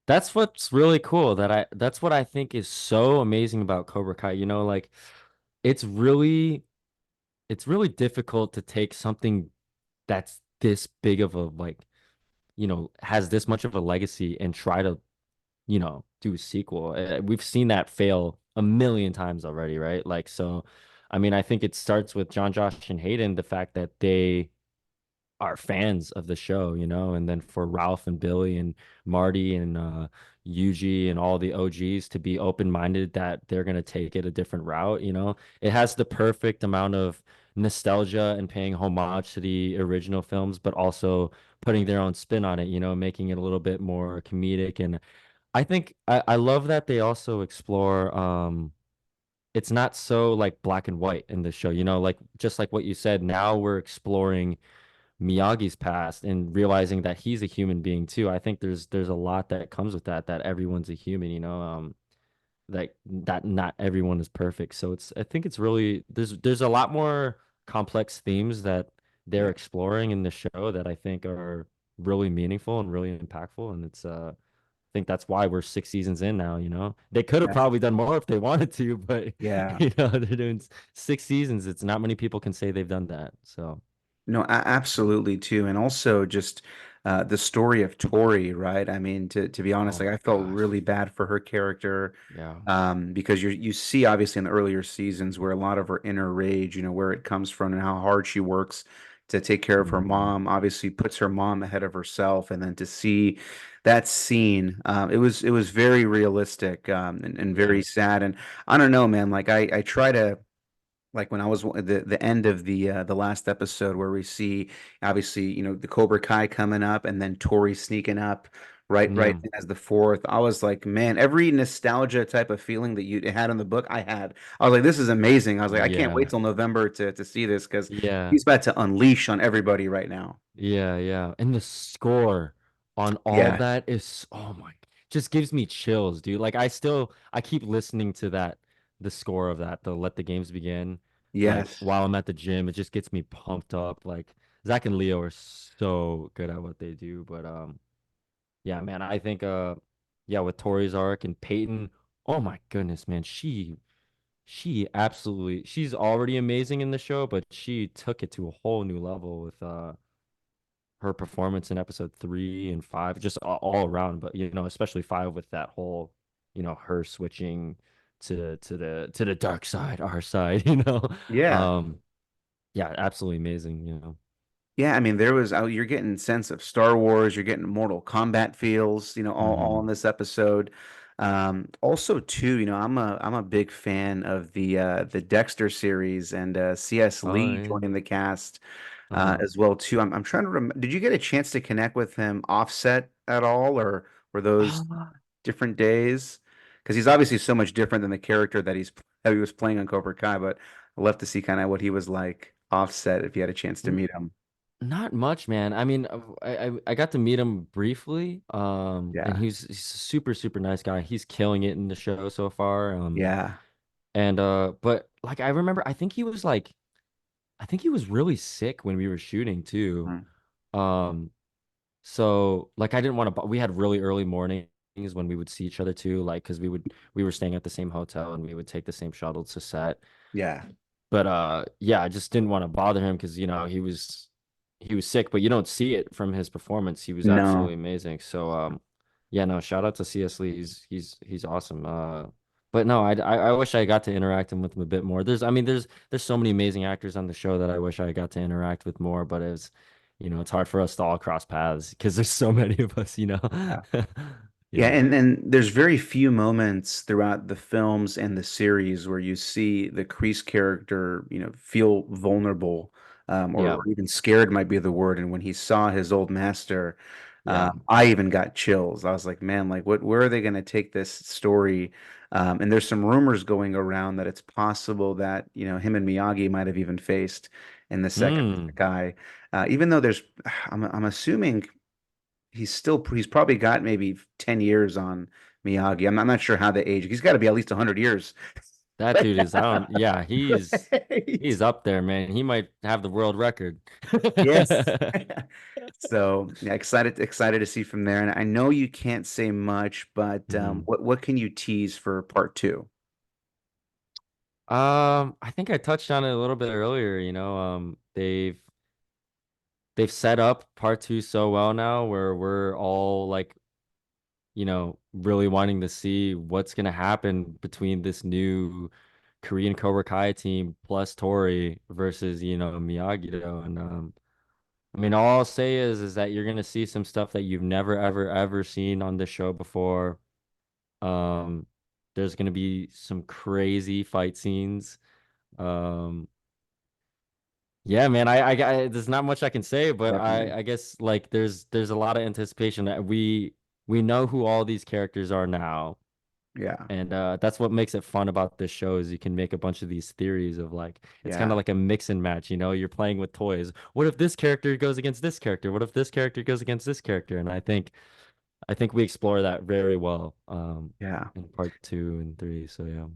That's what's really cool that's what I think is so amazing about Cobra Kai. Like it's really it's really difficult to take something that's this big of a has this much of a legacy and try to, do a sequel. We've seen that fail a million times already, right? Like so I mean, I think it starts with John, Josh, and Hayden, the fact that they are fans of the show, and then for Ralph and Billy and Marty and Yuji and all the OGs to be open-minded that they're gonna take it a different route, it has the perfect amount of nostalgia and paying homage to the original films, but also putting their own spin on it, making it a little bit more comedic. And I think I love that they also explore it's not so like black and white in the show, like just like what you said, now we're exploring Miyagi's past and realizing that he's a human being too. I think there's a lot that comes with that everyone's a human, like that not everyone is perfect. So I think it's really there's a lot more complex themes that they're Yeah. exploring in the show that I think are really meaningful and really impactful. And I think that's why we're 6 seasons in now, They could have Yeah. probably done more if they wanted to, but Yeah. they're doing 6 seasons. It's not many people can say they've done that. So No, absolutely too, and also just the story of Tori, right? I mean, to be honest, oh like my I felt gosh. really bad for her character, Yeah. because you see obviously in the earlier seasons where a lot of her inner rage, where it comes from and how hard she works to take care of her Mhm. mom, obviously puts her mom ahead of herself, and then to see that scene, it was very realistic, and Yeah. very sad, and I don't know, man, like I try to like when I was the end of the last episode where we see obviously the Cobra Kai coming up and then Tori sneaking up right Yeah. as the fourth. I was like, man, every nostalgia type of feeling that you had in the book, I had. I was like, this is amazing. I was like, I can't wait Yeah. till November to see this because Yeah. he's about to unleash on everybody right now. Yeah. Yeah. And the score on all Yeah. that is, oh my, just gives me chills, dude. Like I keep listening to the score of that, the Let the Games Begin, like Yes. while I'm at the gym. It just gets me pumped up. Like Zach and Leo are so good at what they do. But yeah, man, I think yeah, with Tori's arc and Peyton, oh my goodness, man, she's already amazing in the show, but she took it to a whole new level with her performance in episode 3 and 5, just all around. But especially 5 with that whole, her switching to the dark side, our side, Yeah. Um, yeah, absolutely amazing, Yeah, I mean, there was you're getting sense of Star Wars, you're getting Mortal Kombat feels, all in Hmm. this episode. Also, too, I'm a big fan of the Dexter series and C.S. Oh Lee yeah. joining the cast Uh-huh. as well too. I'm trying to did you get a chance to connect with him offset at all, or were those different days? Because he's obviously so much different than the character that he was playing on Cobra Kai, but I'd love to see kind of what he was like offset if you had a chance to N- meet him. Not much, man. I mean, I got to meet him briefly, and Yeah. he's a super super nice guy. He's killing it in the show so far. Yeah. And but like I remember, I think he was really sick when we were shooting too. Mm. Um, so like I didn't want to. We had really early mornings when we would see each other too, like because we were staying at the same hotel and we would take the same shuttle to set. Yeah. But yeah, I just didn't want to bother him because he was sick, but you don't see it from his performance. He was absolutely No. amazing. So yeah, no, shout out to CS Lee. He's awesome. But no, I wish I got to interact with him a bit more. There's so many amazing actors on the show that I wish I got to interact with more, but it's hard for us to all cross paths because there's so many of us, Yeah. Yeah, Yeah. and there's very few moments throughout the films and the series where you see the Kreese character, feel vulnerable, or, Yeah. or even scared might be the word. And when he saw his old master, Yeah. I even got chills. I was like, man, like where are they going to take this story? And there's some rumors going around that it's possible that, him and Miyagi might have even faced in the second Hmm. guy. Even though I'm assuming he's probably got maybe 10 years on Miyagi. I'm not sure how they age. He's got to be at least 100 years. That dude is, I don't, yeah, Right. he's up there, man. He might have the world record. Yes. So yeah, excited to see from there. And I know you can't say much, but Mhm. what can you tease for part two? I think I touched on it a little bit earlier, they've set up part two so well now where we're all like, really wanting to see what's gonna happen between this new Korean Cobra Kai team plus Tori versus, Miyagi-Do. And I mean, all I'll say is that you're gonna see some stuff that you've never ever ever seen on this show before. Um, there's gonna be some crazy fight scenes. Um, yeah, man, there's not much I can say, but Definitely. I guess like there's a lot of anticipation that we know who all these characters are now. Yeah. And that's what makes it fun about this show is you can make a bunch of these theories of like it's kind of Yeah. like a mix and match, you're playing with toys. What if this character goes against this character? What if this character goes against this character? And I think we explore that very well Yeah. in part two and three. So yeah.